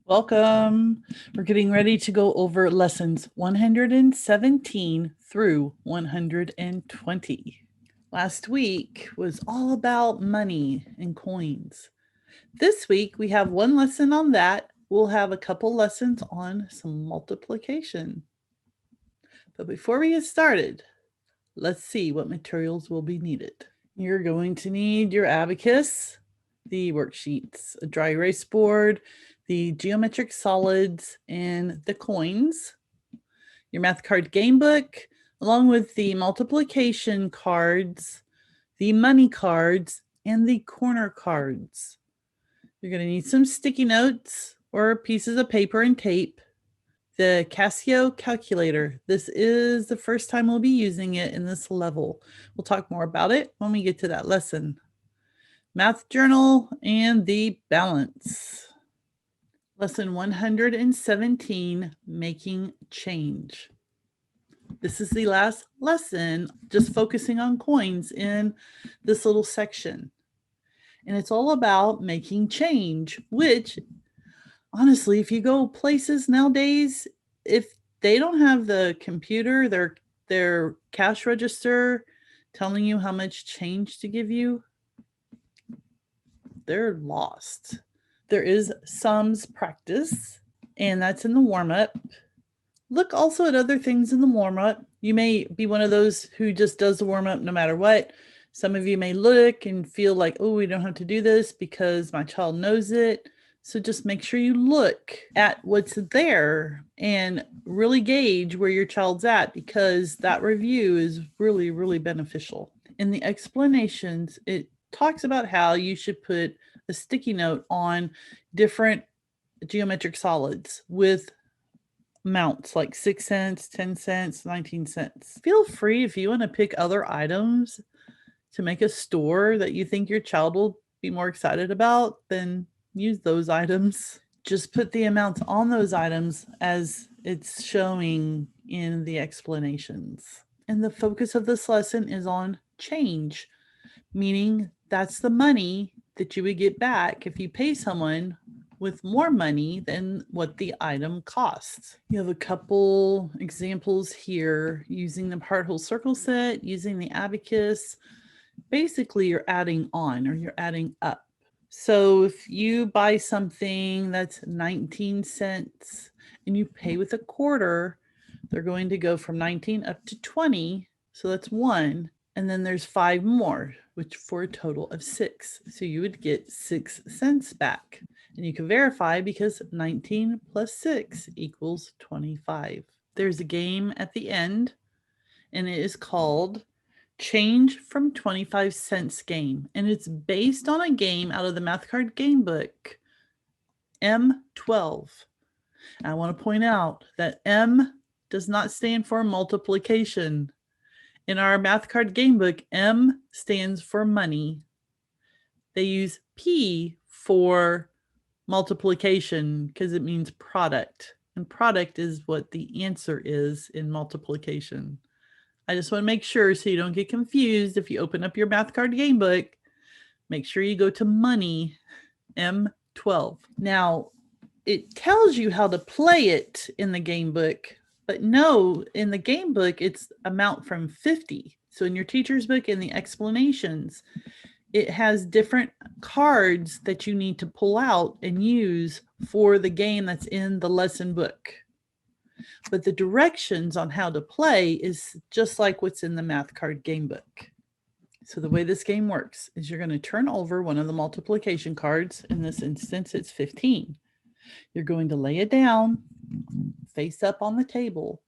Welcome. We're getting ready to go over lessons 117 through 120. Last week was all about money and coins. This week we have one lesson on that. We'll have a couple lessons on some multiplication. But before we get started, let's see what materials will be needed. You're going to need your abacus, the worksheets, a dry erase board, the geometric solids, and the coins, your math card game book, along with the multiplication cards, the money cards, and the corner cards. You're going to need some sticky notes or pieces of paper and tape. The Casio calculator. This is the first time we'll be using it in this level. We'll talk more about it when we get to that lesson. Math journal and the balance. Lesson 117, making change. This is the last lesson, just focusing on coins in this little section. And it's all about making change, which honestly, if you go places nowadays, if they don't have the computer, their cash register telling you how much change to give you, they're lost. There is sums practice, and that's in the warm-up. Look also at other things in the warm-up. You may be one of those who just does the warm-up no matter what. Some of you may look and feel like, oh, we don't have to do this because my child knows it. So just make sure you look at what's there and really gauge where your child's at, because that review is really, really beneficial. In the explanations, it talks about how you should put a sticky note on different geometric solids with amounts like 6 cents, 10 cents, 19 cents. Feel free, if you want to pick other items to make a store that you think your child will be more excited about, then use those items. Just put the amounts on those items as it's showing in the explanations. And the focus of this lesson is on change, meaning that's the money that you would get back if you pay someone with more money than what the item costs. You have a couple examples here using the part whole circle set, using the abacus. Basically, you're adding on or you're adding up. So if you buy something that's 19 cents and you pay with a quarter, they're going to go from 19 up to 20. So that's 1. And then there's 5 more, which for a total of 6. So you would get 6 cents back. And you can verify because 19 plus 6 equals 25. There's a game at the end, and it is called Change from 25 Cents Game. And it's based on a game out of the math card game book, M12. And I want to point out that M does not stand for multiplication. In our math card game book, M stands for money. They use P for multiplication because it means product. And product is what the answer is in multiplication. I just want to make sure so you don't get confused. If you open up your math card game book, make sure you go to money, M12. Now, it tells you how to play it in the game book, but no, in the game book, it's amount from 50. So in your teacher's book, in the explanations, it has different cards that you need to pull out and use for the game that's in the lesson book. But the directions on how to play is just like what's in the math card game book. So the way this game works is you're going to turn over one of the multiplication cards. In this instance, it's 15. You're going to lay it down, face up on the table,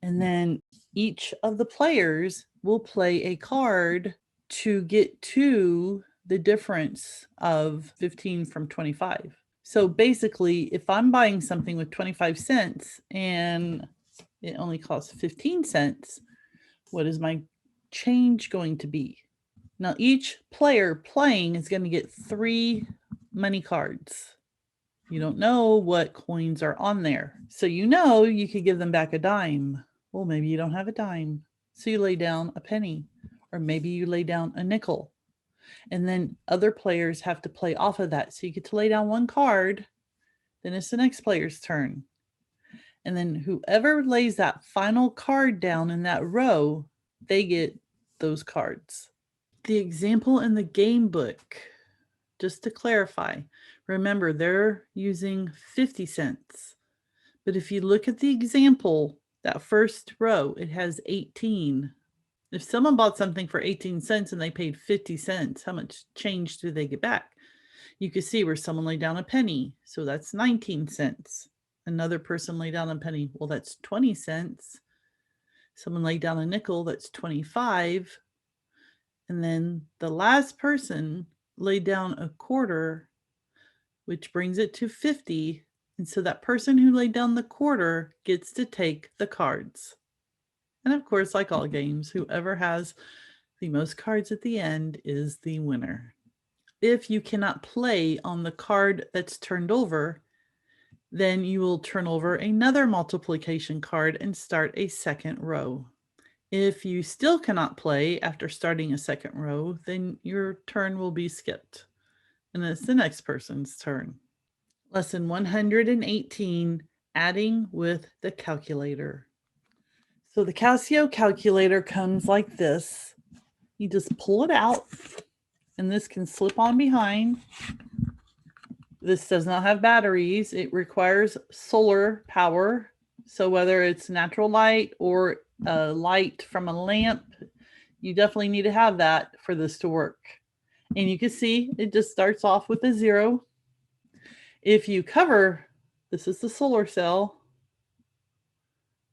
and then each of the players will play a card to get to the difference of 15 from 25. So basically, if I'm buying something with 25 cents and it only costs 15 cents, what is my change going to be? Now, each player playing is going to get 3 money cards. You don't know what coins are on there. So you know you could give them back a dime. Well, maybe you don't have a dime. So you lay down a penny, or maybe you lay down a nickel. And then other players have to play off of that. So you get to lay down one card Then it's the next player's turn. And then whoever lays that final card down in that row, they get those cards. The example in the game book, just to clarify, remember they're using 50 cents. But if you look at the example, that first row, it has 18. If someone bought something for 18 cents and they paid 50 cents, how much change do they get back? You can see where someone laid down a penny, so that's 19 cents. Another person laid down a penny, well, that's 20 cents. Someone laid down a nickel, that's 25. And then the last person laid down a quarter, which brings it to 50. And so that person who laid down the quarter gets to take the cards. And of course, like all games, whoever has the most cards at the end is the winner. If you cannot play on the card that's turned over, then you will turn over another multiplication card and start a second row. If you still cannot play after starting a second row, then your turn will be skipped. And it's the next person's turn. Lesson 118, adding with the calculator. So the Casio calculator comes like this. You just pull it out, and this can slip on behind. This does not have batteries. It requires solar power. So whether it's natural light or light from a lamp, you definitely need to have that for this to work. And you can see it just starts off with a 0. If you cover, this is the solar cell,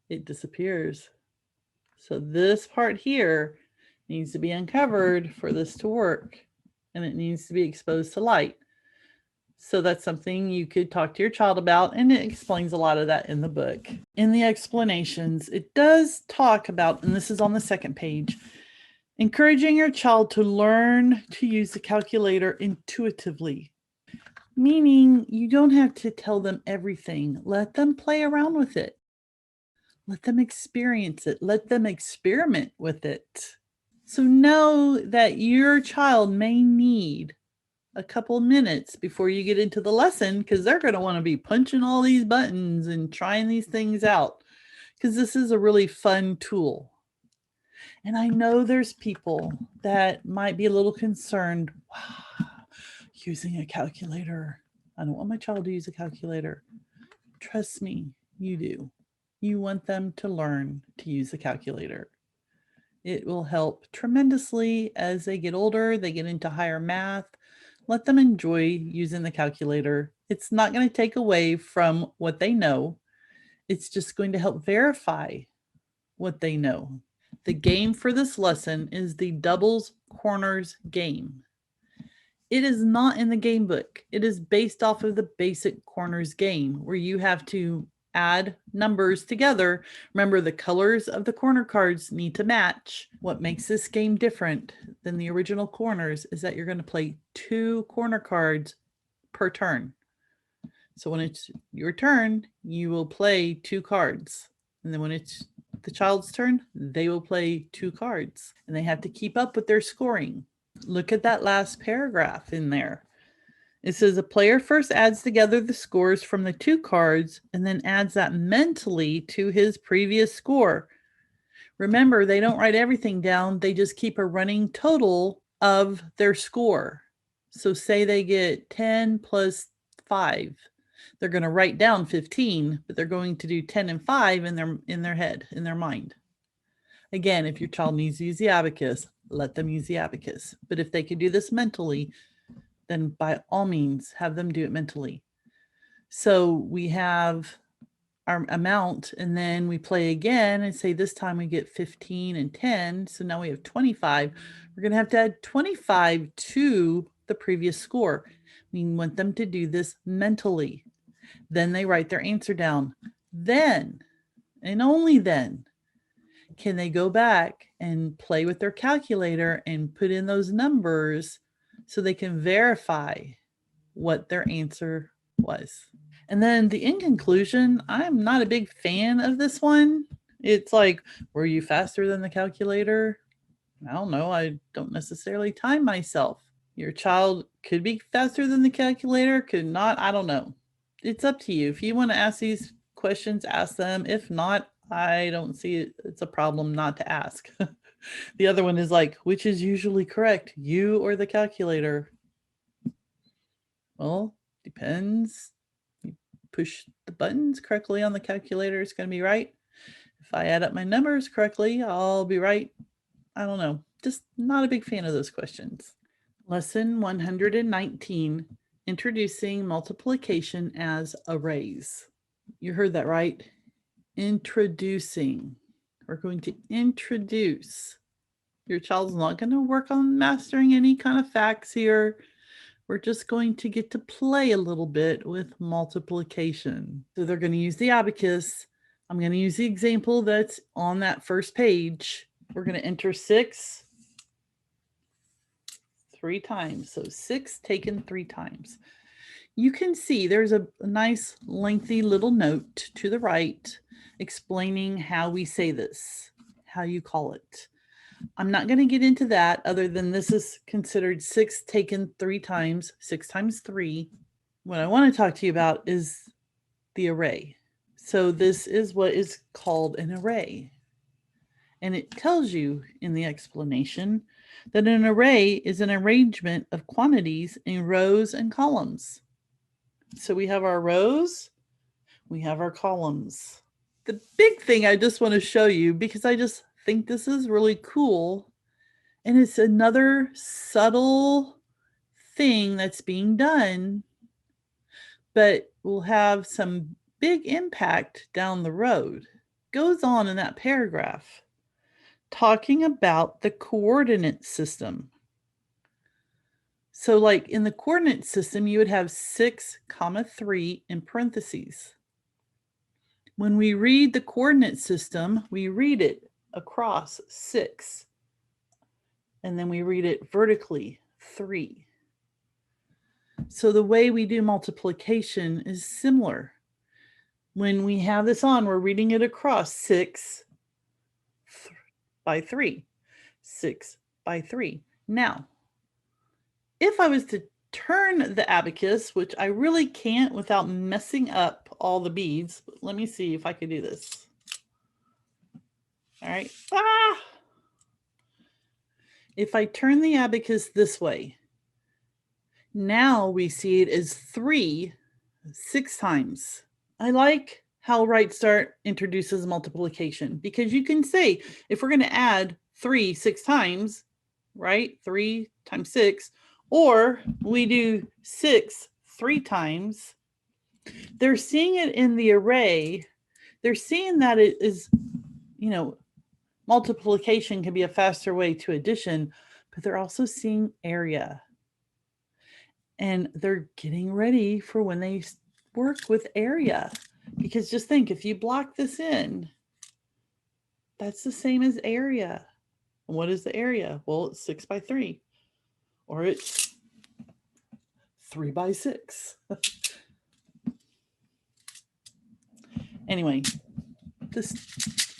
it disappears. So this part here needs to be uncovered for this to work, and it needs to be exposed to light. So that's something you could talk to your child about, and it explains a lot of that in the book. In the explanations, it does talk about, and this is on the second page, encouraging your child to learn to use the calculator intuitively, meaning you don't have to tell them everything. Let them play around with it. Let them experience it. Let them experiment with it. So know that your child may need a couple minutes before you get into the lesson, because they're going to want to be punching all these buttons and trying these things out, because this is a really fun tool. And I know there's people that might be a little concerned. Wow, using a calculator. I don't want my child to use a calculator. Trust me, you do. You want them to learn to use the calculator. It will help tremendously as they get older, they get into higher math. Let them enjoy using the calculator. It's not going to take away from what they know. It's just going to help verify what they know. The game for this lesson is the doubles corners game. It is not in the game book. It is based off of the basic corners game, where you have to add numbers together. Remember, the colors of the corner cards need to match. What makes this game different than the original corners is that you're going to play 2 corner cards per turn. So when it's your turn, you will play 2 cards. And then when it's the child's turn, they will play 2 cards. And they have to keep up with their scoring. Look at that last paragraph in there. It says a player first adds together the scores from the 2 cards and then adds that mentally to his previous score. Remember, they don't write everything down. They just keep a running total of their score. So say they get 10 plus 5. They're going to write down 15, but they're going to do 10 and 5 in their head, in their mind. Again, if your child needs to use the abacus, let them use the abacus. But if they can do this mentally, then by all means, have them do it mentally. So we have our amount, and then we play again and say this time we get 15 and 10. So now we have 25. We're going to have to add 25 to the previous score. We want them to do this mentally. Then they write their answer down. Then, and only then, can they go back and play with their calculator and put in those numbers so they can verify what their answer was. And then in conclusion, I'm not a big fan of this one. It's like, were you faster than the calculator? I don't know. I don't necessarily time myself. Your child could be faster than the calculator, could not. I don't know. it's up to you. If you want to ask these questions, ask them. If not, I don't see it's a problem not to ask. The other one is like, which is usually correct, you or the calculator? Well, depends. You push the buttons correctly on the calculator, it's going to be right. If I add up my numbers correctly, I'll be right. I don't know. Just not a big fan of those questions. Lesson 119, introducing multiplication as arrays. You heard that right. Introducing. We're going to introduce. Your child's not going to work on mastering any kind of facts here. We're just going to get to play a little bit with multiplication. So they're going to use the abacus. I'm going to use the example that's on that first page. We're going to enter 6 3 times. So 6 taken 3 times. You can see there's a nice lengthy little note to the right explaining how we say this, how you call it. I'm not going to get into that other than this is considered 6 taken 3 times, 6 times 3. What I want to talk to you about is the array. So this is what is called an array. And it tells you in the explanation that an array is an arrangement of quantities in rows and columns. So we have our rows, we have our columns. The big thing I just want to show you, because I just think this is really cool, and it's another subtle thing that's being done, but will have some big impact down the road. Goes on in that paragraph talking about the coordinate system. So like in the coordinate system, you would have 6, 3 in parentheses. When we read the coordinate system, we read it across 6. And then we read it vertically 3. So the way we do multiplication is similar. When we have this on, we're reading it across 6 by 3, 6 by 3. Now, if I was to turn the abacus, which I really can't without messing up all the beads, but let me see if I could do this. All right. If I turn the abacus this way, now we see it as 3 6 times. I like how Right Start introduces multiplication, because you can say, if we're going to add 3 6 times, right? 3 times 6, or we do 6 3 times, they're seeing it in the array. They're seeing that it is, multiplication can be a faster way to addition, but they're also seeing area. And they're getting ready for when they work with area. Because just think, if you block this in, that's the same as area. And what is the area? Well, it's 6 by 3, or it's 3 by 6. Anyway, this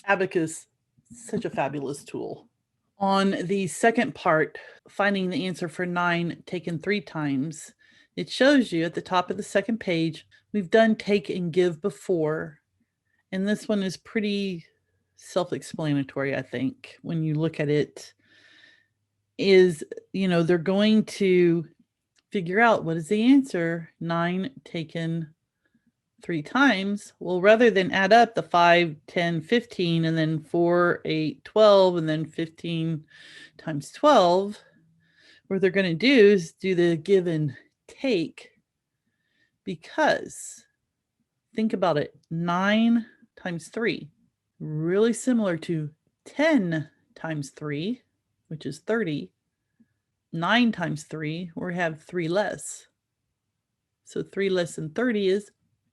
abacus is such a fabulous tool. On the second part, finding the answer for 9 taken 3 times, it shows you at the top of the second page, we've done take and give before, and this one is pretty self-explanatory, I think, when you look at it, is, they're going to figure out what is the answer, 9 taken 3 times. Well, rather than add up the 5, 10, 15, and then 4, 8, 12, and then 15 times 12, what they're going to do is do the give and take, because think about it, 9 times 3, really similar to 10 times 3, which is 30. 9 times 3, we have 3 less. So 3 less than 30 is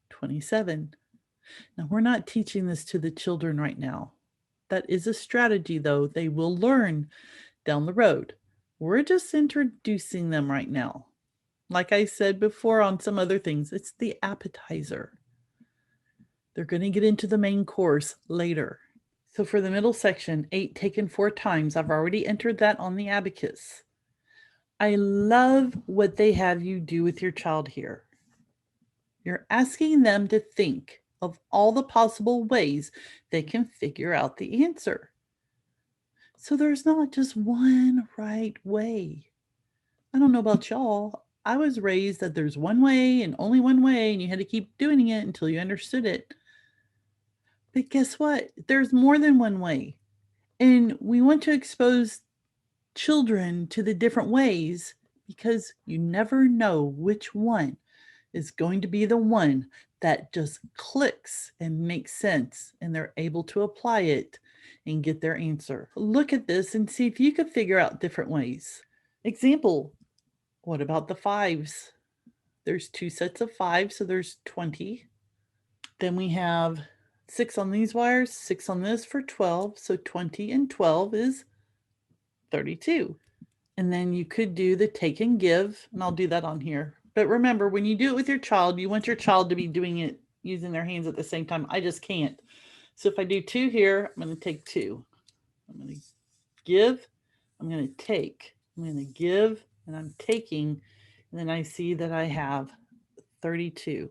27. Now, we're not teaching this to the children right now. That is a strategy, though, they will learn down the road. We're just introducing them right now. Like I said before on some other things, it's the appetizer. They're going to get into the main course later. So for the middle section, 8 taken 4 times, I've already entered that on the abacus. I love what they have you do with your child here. You're asking them to think of all the possible ways they can figure out the answer. So there's not just one right way. I don't know about y'all. I was raised that there's one way and only one way, and you had to keep doing it until you understood it. But guess what? There's more than one way. And we want to expose children to the different ways because you never know which one is going to be the one that just clicks and makes sense and they're able to apply it and get their answer. Look at this and see if you could figure out different ways. Example, what about the fives? There's two sets of five, so there's 20. Then we have 6 on these wires, 6 on this for 12. So 20 and 12 is 32. And then you could do the take and give, and I'll do that on here. But remember, when you do it with your child, you want your child to be doing it using their hands at the same time. I just can't. So if I do 2 here, I'm going to take 2. I'm going to give, I'm going to take, I'm going to give, and I'm taking. And then I see that I have 32.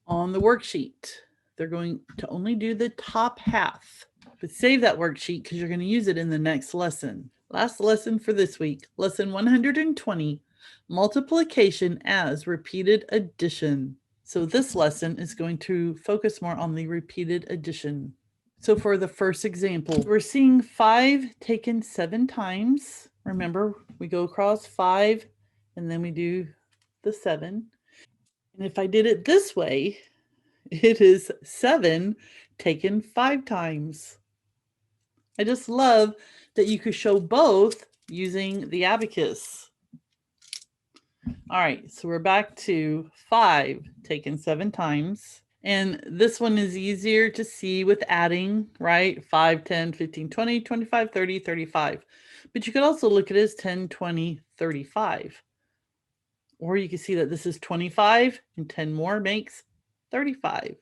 On the worksheet, they're going to only do the top half, but save that worksheet because you're going to use it in the next lesson. Last lesson for this week, lesson 120, multiplication as repeated addition. So this lesson is going to focus more on the repeated addition. So for the first example, we're seeing 5 taken 7 times. Remember, we go across 5 and then we do the 7. And if I did it this way, it is 7 taken 5 times. I just love that you could show both using the abacus. All right, so we're back to 5 taken 7 times. And this one is easier to see with adding, right? 5, 10, 15, 20, 25, 30, 35. But you could also look at it as 10, 20, 35. Or you can see that this is 25 and 10 more makes 35.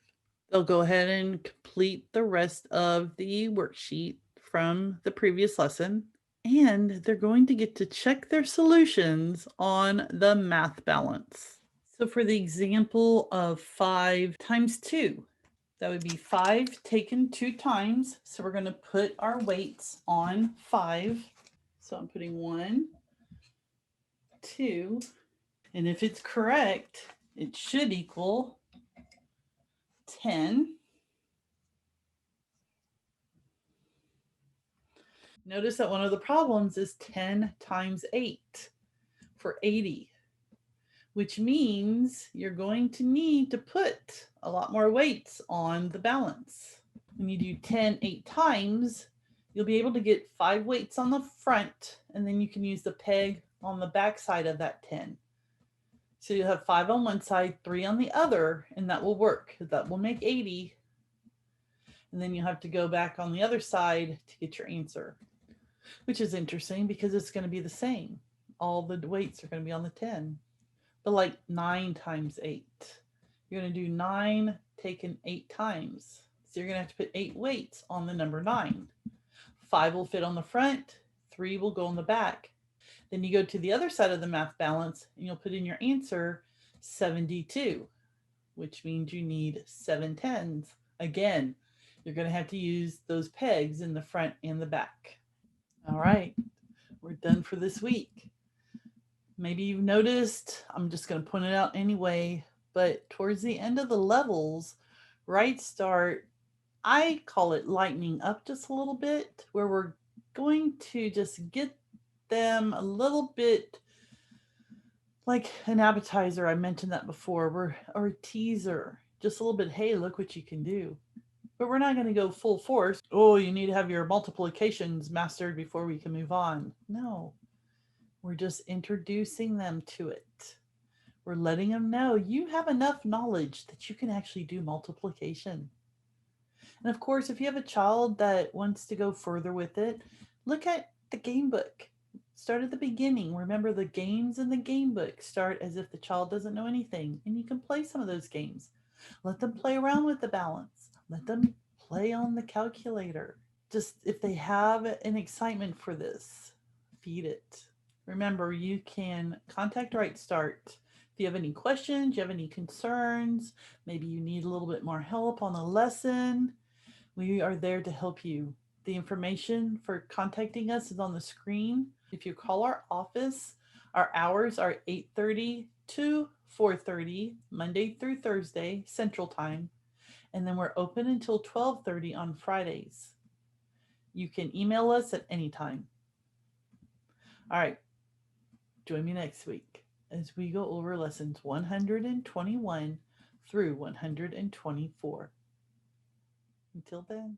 They'll go ahead and complete the rest of the worksheet from the previous lesson, and they're going to get to check their solutions on the math balance. So for the example of 5 times 2, that would be 5 taken 2 times. So we're going to put our weights on 5. So I'm putting 1, 2, and if it's correct, it should equal 10. Notice that one of the problems is 10 times 8 for 80, which means you're going to need to put a lot more weights on the balance. When you do 10 8 times, you'll be able to get 5 weights on the front, and then you can use the peg on the back side of that 10. So you'll have 5 on one side, 3 on the other, and that will work. That will make 80. And then you have to go back on the other side to get your answer, which is interesting because it's going to be the same. All the weights are going to be on the 10. But like 9 times 8, you're going to do 9 taken 8 times. So you're going to have to put 8 weights on the number 9. 5 will fit on the front, 3 will go on the back. Then you go to the other side of the math balance and you'll put in your answer 72, which means you need 7 tens. Again, you're going to have to use those pegs in the front and the back. All right, we're done for this week. Maybe you've noticed, I'm just going to point it out anyway, but towards the end of the levels, right start, I call it lightening up just a little bit, where we're going to just get them a little bit like an appetizer. I mentioned that before, or a teaser, just a little bit, hey, look what you can do. But we're not going to go full force. Oh, you need to have your multiplications mastered before we can move on. No, we're just introducing them to it. We're letting them know you have enough knowledge that you can actually do multiplication. And of course, if you have a child that wants to go further with it, look at the game book. Start at the beginning. Remember, the games in the game book start as if the child doesn't know anything, and you can play some of those games. Let them play around with the balance. Let them play on the calculator. Just if they have an excitement for this, feed it. Remember, you can contact Right Start you have any questions, you have any concerns, maybe you need a little bit more help on a lesson, we are there to help you. The information for contacting us is on the screen. If you call our office, our hours are 8:30 to 4:30, Monday through Thursday, Central Time. And then we're open until 12:30 on Fridays. You can email us at any time. All right. Join me next week as we go over lessons 121 through 124. Until then.